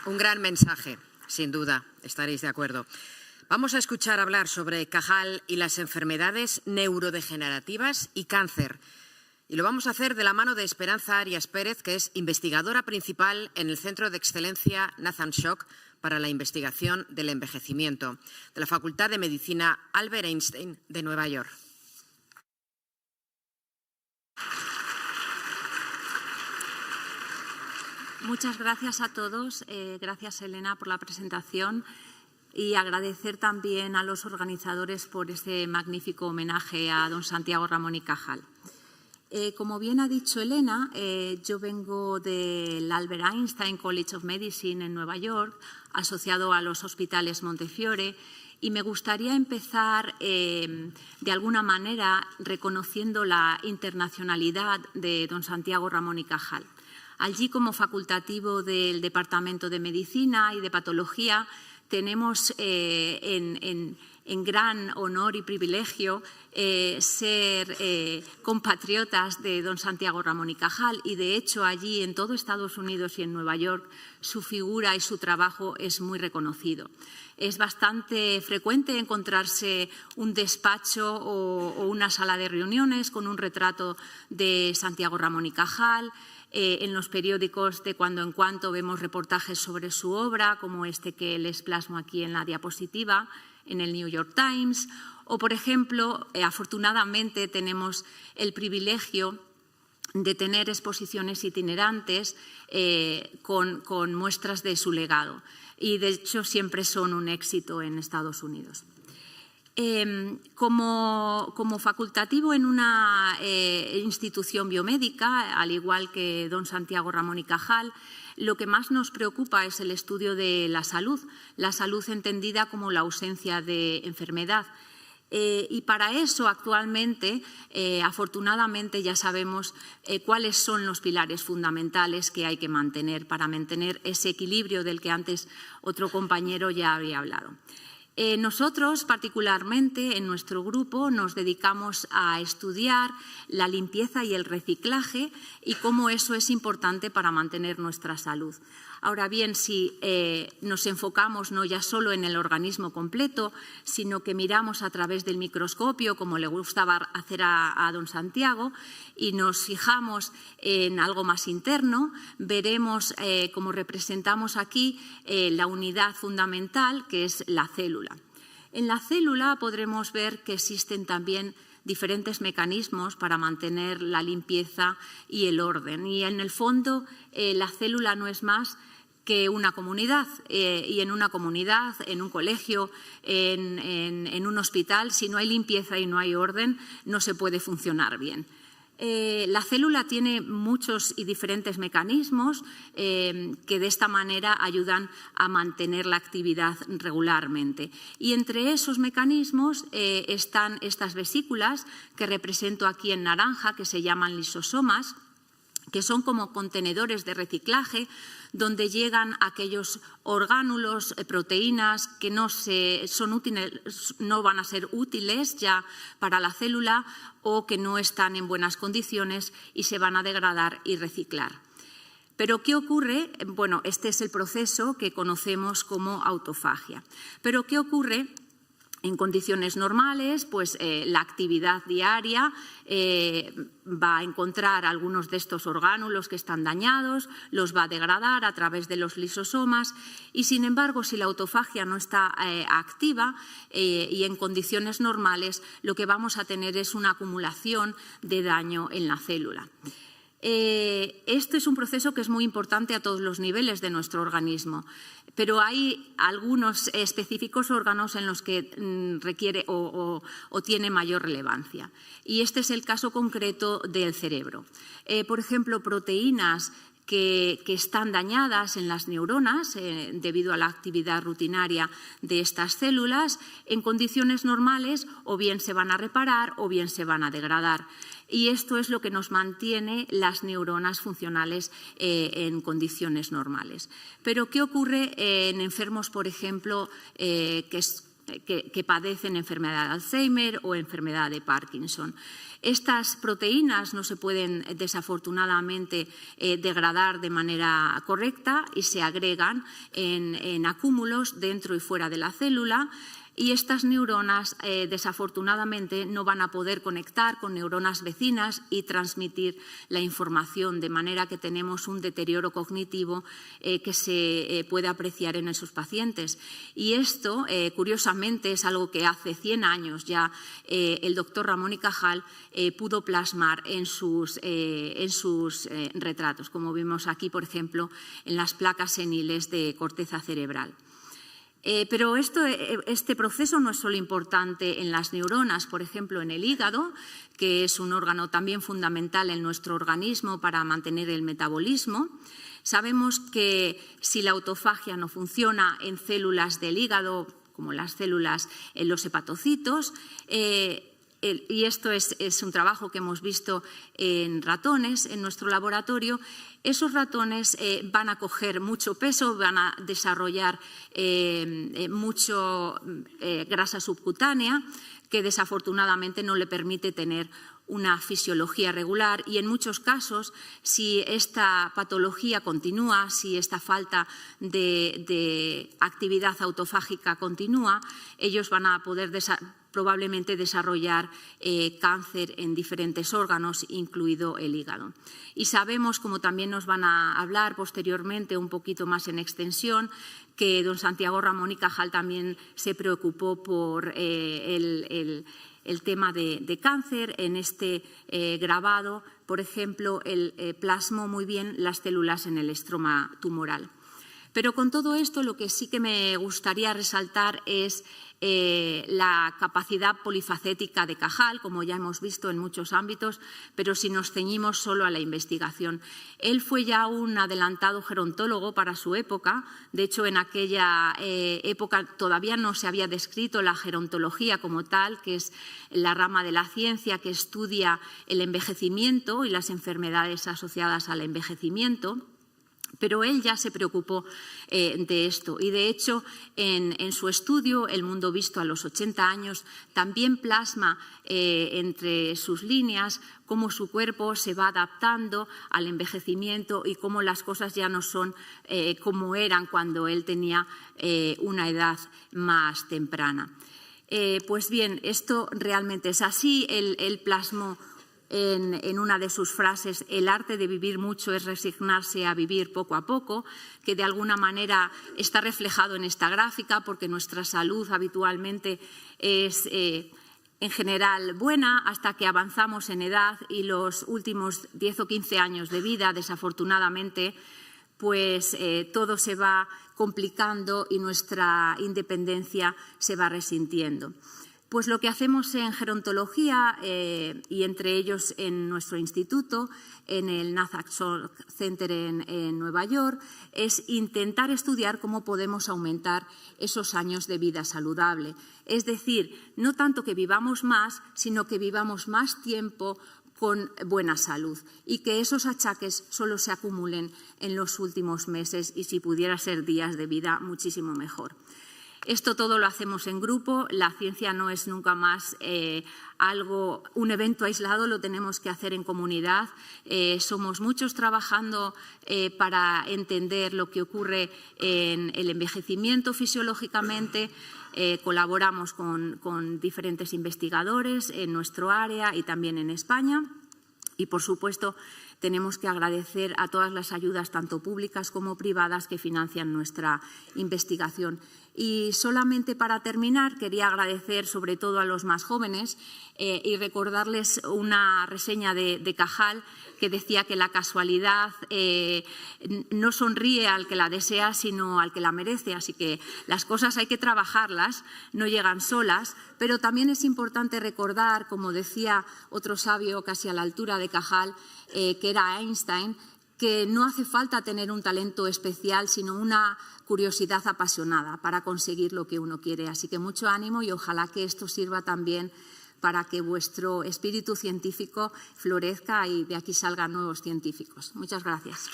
Un gran mensaje, sin duda, estaréis de acuerdo. Vamos a escuchar hablar sobre Cajal y las enfermedades neurodegenerativas y cáncer. Y lo vamos a hacer de la mano de Esperanza Arias Pérez, que es investigadora principal en el Centro de Excelencia Nathan Schock para la investigación del envejecimiento, de la Facultad de Medicina Albert Einstein de Nueva York. Muchas gracias a todos. Gracias, Elena, por la presentación y agradecer también a los organizadores por este magnífico homenaje a don Santiago Ramón y Cajal. Como bien ha dicho Elena, yo vengo del Albert Einstein College of Medicine en Nueva York, asociado a los hospitales Montefiore, y me gustaría empezar de alguna manera reconociendo la internacionalidad de don Santiago Ramón y Cajal. Allí, como facultativo del Departamento de Medicina y de Patología, tenemos en gran honor y privilegio ser compatriotas de don Santiago Ramón y Cajal, y de hecho allí en todo Estados Unidos y en Nueva York su figura y su trabajo es muy reconocido. Es bastante frecuente encontrarse un despacho o una sala de reuniones con un retrato de Santiago Ramón y Cajal. En los periódicos de cuando en cuando vemos reportajes sobre su obra, como este que les plasmo aquí en la diapositiva, en el New York Times. O, por ejemplo, afortunadamente tenemos el privilegio de tener exposiciones itinerantes con muestras de su legado. Y, de hecho, siempre son un éxito en Estados Unidos. Como facultativo en una institución biomédica, al igual que don Santiago Ramón y Cajal, lo que más nos preocupa es el estudio de la salud entendida como la ausencia de enfermedad. Y para eso, actualmente, afortunadamente, ya sabemos cuáles son los pilares fundamentales que hay que mantener para mantener ese equilibrio del que antes otro compañero ya había hablado. Nosotros, particularmente, en nuestro grupo, nos dedicamos a estudiar la limpieza y el reciclaje y cómo eso es importante para mantener nuestra salud. Ahora bien, si nos enfocamos no ya solo en el organismo completo, sino que miramos a través del microscopio, como le gustaba hacer a don Santiago, y nos fijamos en algo más interno, veremos, como representamos aquí, la unidad fundamental, que es la célula. En la célula podremos ver que existen también diferentes mecanismos para mantener la limpieza y el orden. Y en el fondo, la célula no es más que una comunidad, y en una comunidad, en un colegio, en un hospital, si no hay limpieza y no hay orden, no se puede funcionar bien. La célula tiene muchos y diferentes mecanismos que de esta manera ayudan a mantener la actividad regularmente. Y entre esos mecanismos están estas vesículas que represento aquí en naranja, que se llaman lisosomas, que son como contenedores de reciclaje donde llegan aquellos orgánulos, proteínas que no van a ser útiles ya para la célula o que no están en buenas condiciones y se van a degradar y reciclar. ¿Pero qué ocurre? Bueno, este es el proceso que conocemos como autofagia. ¿Pero qué ocurre? En condiciones normales, pues la actividad diaria va a encontrar algunos de estos orgánulos que están dañados, los va a degradar a través de los lisosomas y, sin embargo, si la autofagia no está activa y en condiciones normales, lo que vamos a tener es una acumulación de daño en la célula. Este es un proceso que es muy importante a todos los niveles de nuestro organismo, pero hay algunos específicos órganos en los que requiere o tiene mayor relevancia. Y este es el caso concreto del cerebro. Por ejemplo, proteínas que están dañadas en las neuronas debido a la actividad rutinaria de estas células, en condiciones normales o bien se van a reparar o bien se van a degradar. Y esto es lo que nos mantiene las neuronas funcionales en condiciones normales. Pero ¿qué ocurre en enfermos, por ejemplo, que que padecen enfermedad de Alzheimer o enfermedad de Parkinson. Estas proteínas no se pueden, desafortunadamente, degradar de manera correcta y se agregan en acúmulos dentro y fuera de la célula. Y estas neuronas, desafortunadamente, no van a poder conectar con neuronas vecinas y transmitir la información, de manera que tenemos un deterioro cognitivo que se puede apreciar en esos pacientes. Y esto, curiosamente, es algo que hace 100 años ya el doctor Ramón y Cajal pudo plasmar en sus retratos, como vimos aquí, por ejemplo, en las placas seniles de corteza cerebral. Pero este proceso no es solo importante en las neuronas, por ejemplo, en el hígado, que es un órgano también fundamental en nuestro organismo para mantener el metabolismo. Sabemos que si la autofagia no funciona en células del hígado, como las células en los hepatocitos, y esto es un trabajo que hemos visto en ratones en nuestro laboratorio, esos ratones van a coger mucho peso, van a desarrollar mucho grasa subcutánea, que desafortunadamente no le permite tener una fisiología regular, y en muchos casos, si esta patología continúa, si esta falta de actividad autofágica continúa, ellos van a poder probablemente desarrollar cáncer en diferentes órganos, incluido el hígado. Y sabemos, como también nos van a hablar posteriormente un poquito más en extensión, que don Santiago Ramón y Cajal también se preocupó por el tema de cáncer. En este grabado, por ejemplo, él plasmó muy bien las células en el estroma tumoral. Pero con todo esto, lo que sí que me gustaría resaltar es la capacidad polifacética de Cajal, como ya hemos visto en muchos ámbitos, pero si nos ceñimos solo a la investigación. Él fue ya un adelantado gerontólogo para su época. De hecho, en aquella época todavía no se había descrito la gerontología como tal, que es la rama de la ciencia que estudia el envejecimiento y las enfermedades asociadas al envejecimiento. Pero él ya se preocupó de esto y, de hecho, en su estudio El mundo visto a los 80 años, también plasma entre sus líneas cómo su cuerpo se va adaptando al envejecimiento y cómo las cosas ya no son como eran cuando él tenía una edad más temprana. Pues bien, esto realmente es así. Él plasmó en una de sus frases: el arte de vivir mucho es resignarse a vivir poco a poco, que de alguna manera está reflejado en esta gráfica, porque nuestra salud habitualmente es en general buena hasta que avanzamos en edad, y los últimos 10 o 15 años de vida, desafortunadamente, pues todo se va complicando y nuestra independencia se va resintiendo. Pues lo que hacemos en gerontología, y entre ellos en nuestro instituto, en el Nasdaq Center en Nueva York, es intentar estudiar cómo podemos aumentar esos años de vida saludable. Es decir, no tanto que vivamos más, sino que vivamos más tiempo con buena salud y que esos achaques solo se acumulen en los últimos meses y, si pudiera ser días de vida, muchísimo mejor. Esto todo lo hacemos en grupo. La ciencia no es nunca más un evento aislado, lo tenemos que hacer en comunidad. Somos muchos trabajando para entender lo que ocurre en el envejecimiento fisiológicamente. Colaboramos con diferentes investigadores en nuestro área y también en España. Y, por supuesto, tenemos que agradecer a todas las ayudas, tanto públicas como privadas, que financian nuestra investigación. Y solamente para terminar, quería agradecer sobre todo a los más jóvenes y recordarles una reseña de Cajal, que decía que la casualidad no sonríe al que la desea, sino al que la merece. Así que las cosas hay que trabajarlas, no llegan solas. Pero también es importante recordar, como decía otro sabio casi a la altura de Cajal, que era Einstein, que no hace falta tener un talento especial, sino una curiosidad apasionada para conseguir lo que uno quiere. Así que mucho ánimo, y ojalá que esto sirva también para que vuestro espíritu científico florezca y de aquí salgan nuevos científicos. Muchas gracias.